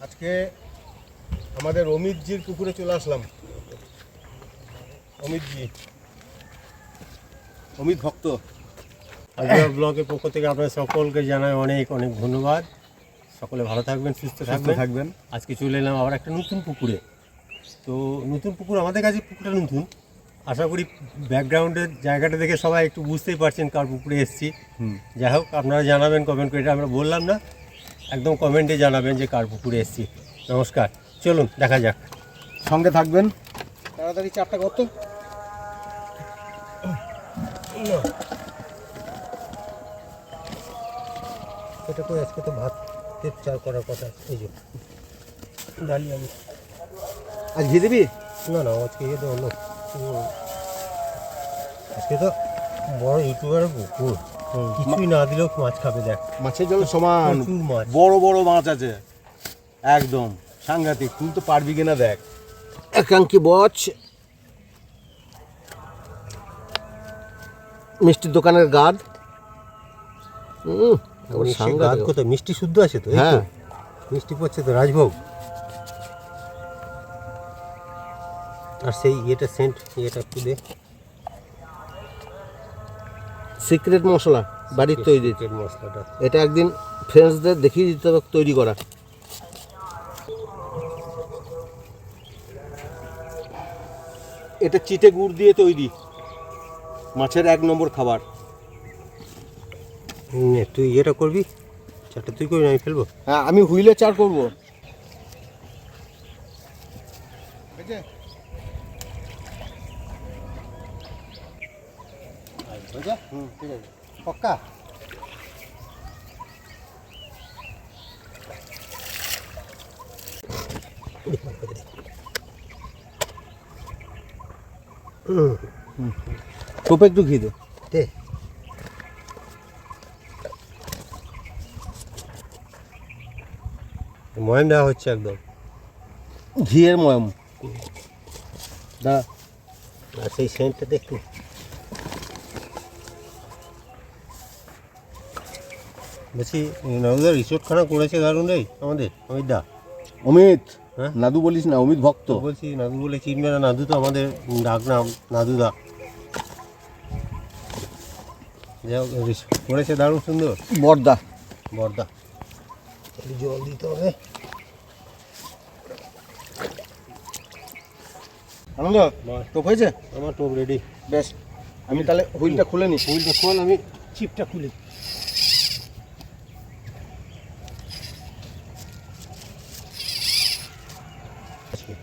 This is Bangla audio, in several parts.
আজকে আমাদের অমিতজির পুকুরে চলে আসলাম। অমিত ভক্ত ব্লগের পক্ষ থেকে আপনাদের সকলকে জানাই অনেক অনেক ধন্যবাদ। সকলে ভালো থাকবেন, সুস্থ থাকবেন। আজকে চলে এলাম আবার একটা নতুন পুকুরে। তো নতুন পুকুর, আমাদের কাছে পুকুরটা নতুন। আশা করি ব্যাকগ্রাউন্ডের জায়গাটা দেখে সবাই একটু বুঝতেই পারছেন কার পুকুরে এসেছি। যাই হোক, আপনারা জানাবেন কমেন্ট করে, এটা আমরা বললাম না, একদম কমেন্টে জানাবেন যে কার পুকুরে এসেছি। নমস্কার, চলুন দেখা যাক, সঙ্গে থাকবেন। তাড়াতাড়ি চারটা কত এটা করে আজকে তো ভাত চার করার কথা। এই যে ডালি আমি আজ ঘি দিবি? না আজকে তো অন্য, আজকে তো বড় ইউটিউবারের পুকুর, কিছুই না দিলেও মাছ খাবে। দেখ মাছের জল সমান, মাছ, বড় বড় মাছ আছে একদম সাংঘাতিক। তুই তো পারবি কিনা দেখ। একাঙ্কি বচ, মিষ্টির দোকানের গাদ। কোথায় মিষ্টি শুদ্ধ আছে তো? হ্যাঁ, মিষ্টি পড়ছে তো, রাজভোগ। আর সেই ইয়েটা সেন্ট, ইয়েটা একটু দে। সিক্রেট মশলা, বাড়ির তৈরি মশলাটা। এটা একদিন ফ্রেন্ডসদের দেখিয়ে দিতে হবে তৈরি করা। এটা চিটে গুড় দিয়ে তৈরি, মাছের 1 নম্বর খাবার। তুই ইয়েটা করবি, চারটা তুই করবি, আমি ফেলবো। হ্যাঁ, আমি হুইলে চার করবো। ঠিক আছে, পক্কা। টোপে একটু ঘি দে। ময়াম দেওয়া হচ্ছে একদম, ঘিয়ের ময়াম। আর সেই সেন্টটা দেখতে বলছি, নাদুদার রিসোর্টখানা করেছে দারুণ রে আমাদের অমিত দা। অমিত, হ্যাঁ নাদু বলিস না, অমিত ভক্ত বলছি। নাদু বলে চিনবে না, নাদু তো আমাদের ডাক নাম নাদুদা। যাই হোক, করেছে দারুণ সুন্দর। বর্দা জল দিতে হবে। আনন্দ, টোপ হয়েছে? আমার টোপ রেডি। বেশ, আমি তাহলে হুইলটা খুলে নিই। হুইলটা খোল, আমি চিপটা খুলি।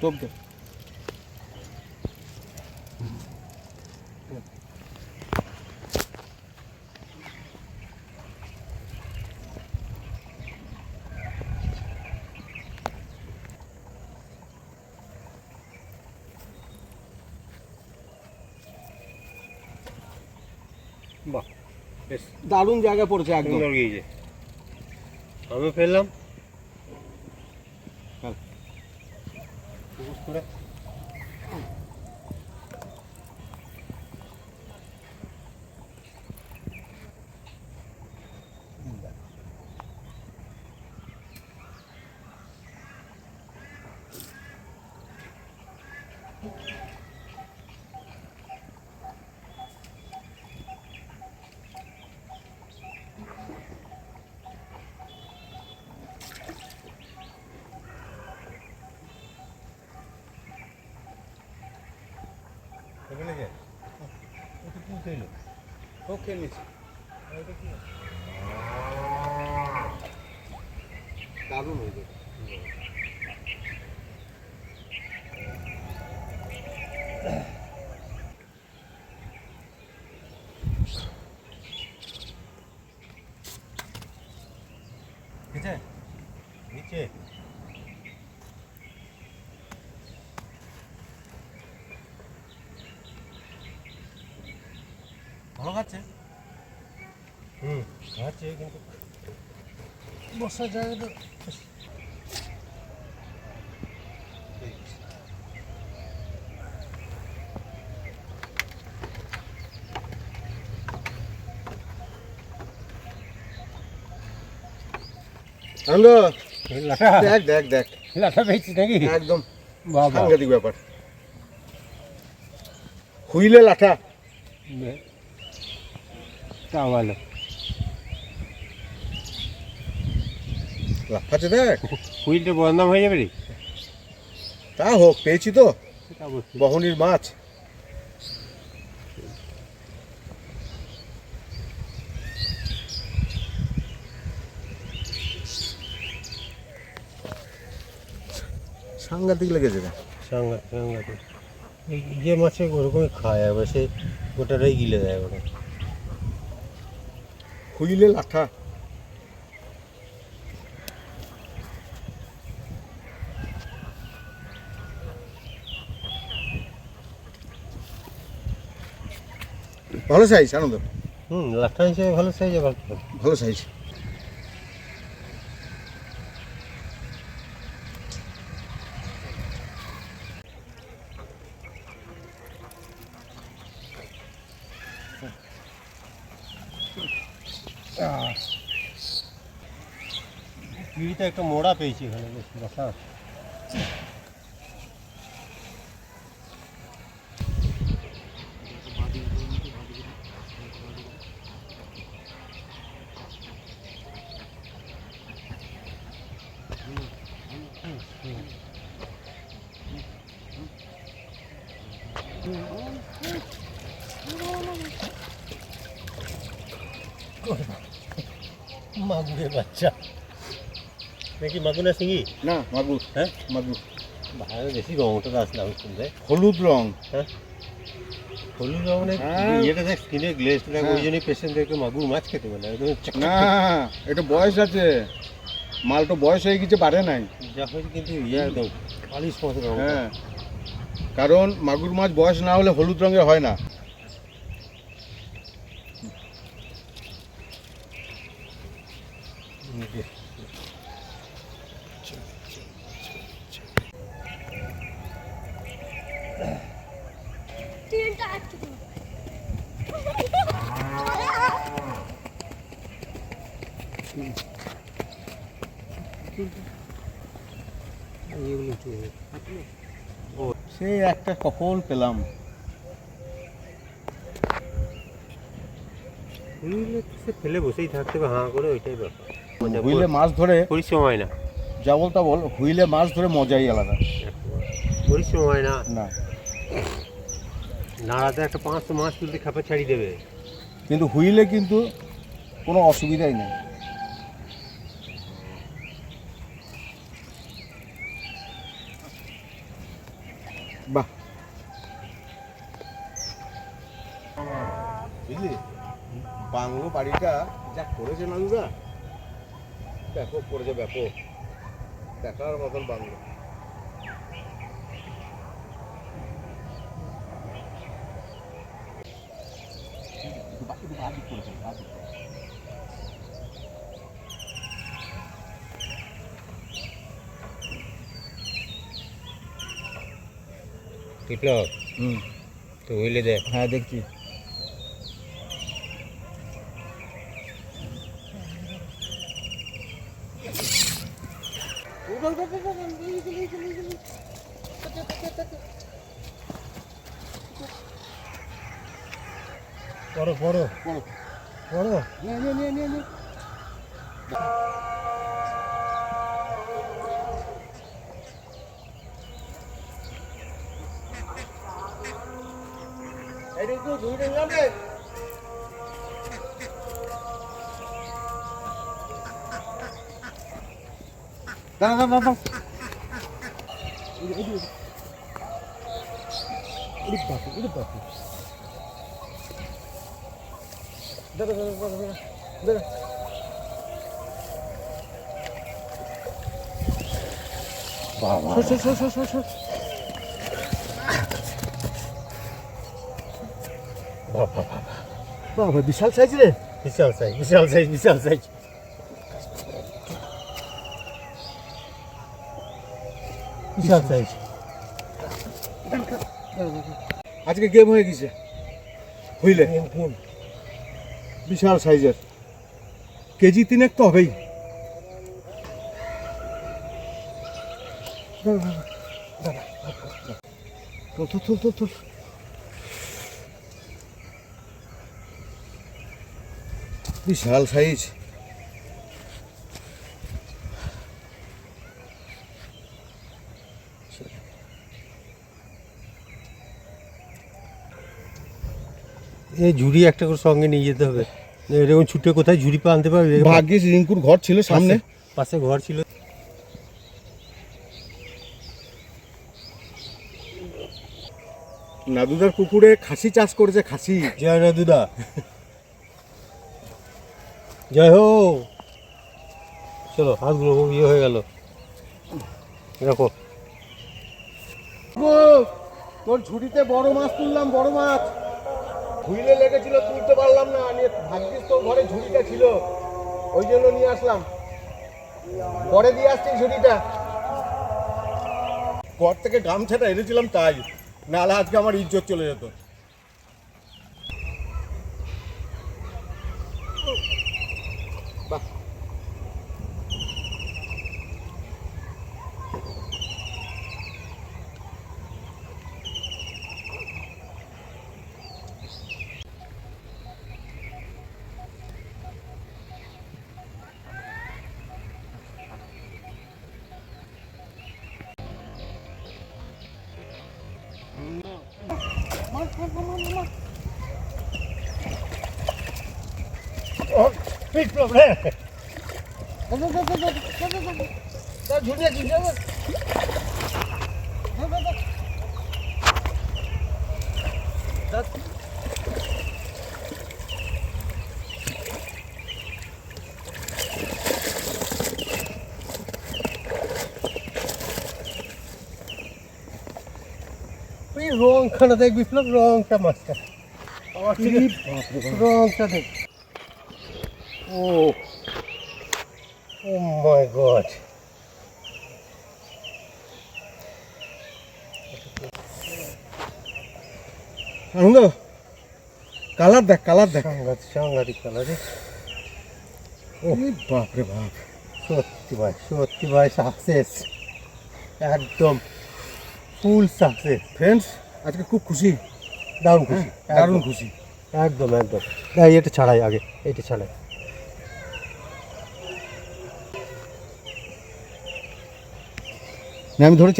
টোপ দে। বাহ, বেশ দারুণ জায়গা পড়েছে একদম। আমি ফেললাম। দারুণ হয়েছে। নিচে ভালো খাচ্ছে। খাচ্ছে, কিন্তু বর্ষার জায়গা তো আনন্দ লাঠা দেখ দেখ দেখ লাঠা পেয়েছি নাকি? একদম বাবা সাংঘাতিক ব্যাপার। হুইলে লাঠা, তা ভালো। লাফাচ্ছে দেখ। হুইলটা বদনাম হয়ে যাবে রে। তা হোক, পেয়েছি তো সেটা অবশ্যই। বহনির মাছ। সাংঘাতিক লেগেছে রে। সাংঘাতিক সাংঘাতিক। যে মাছে ওরকমই খায়, এবার সে গোটাটাই গিলে দেয় ওরা। হুইলে লাঠা। ভালো সাইজ আনন্দ, লাঠা হিসেবে ভালো সাইজ, আবার ভালো সাইজ। পিড়িতে একটা মোড়া পেয়েছি এখানে, বেশ বসা। মাগুরের বাচ্চা নাকি? মাগুর না শিঙি? না মাগুর, হ্যাঁ মাগুর। ভালো, বেশি রঙটা আসলাম শুনতে। হলুদ রং। হ্যাঁ হলুদ রঙ মানে হ্যাঁ। ইয়েটা দেখ, স্কিনে গ্লেজটা দেখ, হ্যাঁ। ওই জন্যই পেশেন্টদেরকে মাগুর মাছ খেতে বলে একদম না, এটা বয়স আছে, মালটা বয়স হয়ে গেছে, বাড়ে নাই। যা হয়েছে, কিন্তু ইয়ে একদম পালিশ মতো রঙ। হ্যাঁ, কারণ মাগুর মাছ বয়স না হলে হলুদ রঙের হয় না। সেই একটা কখন পেলাম। ফেলে বসেই থাকতে হবে হাঁ করে, ওইটাই ব্যাপার। হুইলে মাছ ধরে পরিশ্রম হয় না, যা বলতা বল, হুইলে মাছ ধরে মজাই আলাদা। পরিশ্রম হয় না। না, নাড়াতে একটা 500 মাছ তুলতে খাপে ছাড়িয়ে দেবে। কিন্তু হুইলে কিন্তু কোনো অসুবিধাই নেই। বাহ, বুঝলি বাংলো বাড়িটা যা করেছে নানুরা, ব্যাপক করেছে, ব্যাপক দেখার মতন বাংলো। বিপ্লব, তো হইলে দে। হ্যাঁ দেখছি। বড় বড় বড় বড়। নে। এটা তো ধুইতে যাবে। দাঁড়া। দাঁড়া। সর। বাবা, বিশাল সাইজ রে। বিশাল সাইজ, বিশাল সাইজ, বিশাল সাইজ। বিশাল সাইজ। আজকে গেম হয়ে গেছে হইলে, বিশাল সাইজের, কেজি 3 তো হবেই। তোল। বিশাল সাইজ। এই ঝুড়ি একটা করে সঙ্গে নিয়ে যেতে হবে, এরকম ছুটে কোথায় ঝুড়ি পা আনতে পারবে? ভাগ্যিস রিঙ্কুর ঘর ছিল সামনে। পাশে ঘর ছিল। নাদুদার পুকুরে খাসি চাষ করেছে, খাসি। জয় নাদুদা, জয় হো। চলো হাতগুলো ইয়ে হয়ে গেল, দেখো। তোর ঝুড়িতে বড় মাছ তুললাম, বড় মাছ। হুইলে লেগেছিল, তুলতে পারলাম না। নিয়ে ভাগ্যিস তোর ঘরে ঝুড়িটা ছিল, ওই জন্য নিয়ে আসলাম। পরে দিয়ে আসছি ঝুড়িটা। ঘর থেকে গামছাটা এনেছিলাম তাই, নাহলে আজকে আমার ইজ্জত চলে যেত। ওই রংখানা দেখ বিপ্লব, রংটা মাছটা আমার থেকে, রংটা দেখ। ও ও মাই গড, আনন্দ। কালার দেখ, কালার দেখ, সাংঘাতিক কালার। বাপরে বাপ। সত্যি ভাই সাকসেস, একদম ফুল সাকসেস। ফ্রেন্ডস, আজকে খুব খুশি, দারুণ খুশি, দারুণ খুশি। একদম একদম। এটা ছাড়াই আগে, এটা ছাড়াই। না, আমি ধরেছি।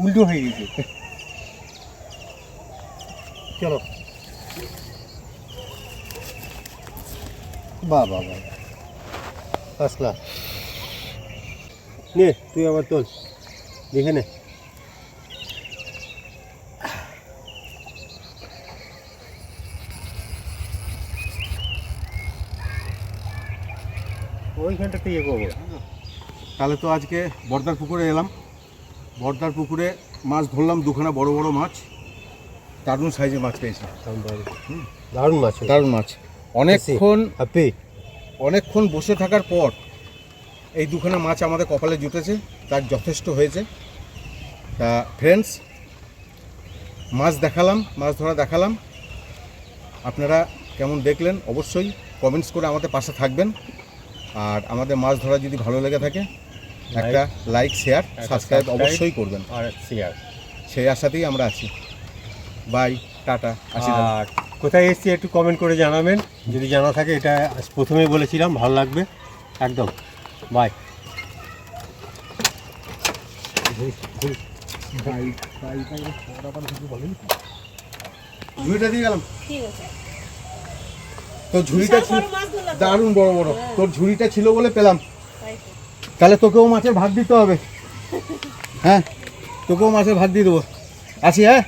উল্টো হয়ে গেছে। চলো, বাবা ফার্স্ট ক্লাস। নে তুই আবার তোল, দেখে নে। ওইখানটাতে ইয়ে করবো। তাহলে তো আজকে বর্দার পুকুরে এলাম। বর্দার পুকুরে মাছ ধরলাম, দুখানা বড় বড় মাছ, দারুণ সাইজের মাছ পেয়েছি। দারুণ মাছ, দারুণ মাছ। অনেকক্ষণ বসে থাকার পর এই দুখানা মাছ আমাদের কপালে জুটেছে, তার যথেষ্ট হয়েছে। তা ফ্রেন্ডস, মাছ দেখালাম, মাছ ধরা দেখালাম। আপনারা কেমন দেখলেন অবশ্যই কমেন্টস করে আমাদের পাশে থাকবেন। আর আমাদের মাছ ধরা যদি ভালো লেগে থাকে, একটা লাইক, শেয়ার, সাবস্ক্রাইব অবশ্যই করবেন। আর শেয়ার, সেই আশাতেই আমরা আছি। বাই, টাটা, আশীর্বাদ। আর কোথায় এসছি একটু কমেন্ট করে জানাবেন, যদি জানা থাকে। এটা প্রথমেই বলেছিলাম, ভালো লাগবে একদম। বাই। ঝুড়িটা দিয়ে গেলাম। ঠিক আছে। তোর ঝুড়িটা ছিল দারুণ বড় বড়, তোর ঝুড়িটা ছিল বলে পেলাম। তাই তো। তাহলে তোকেও মাছের ভাগ দিতে হবে। হ্যাঁ, তোকেও মাছের ভাগ দিয়ে দেবো। আসি, হ্যাঁ।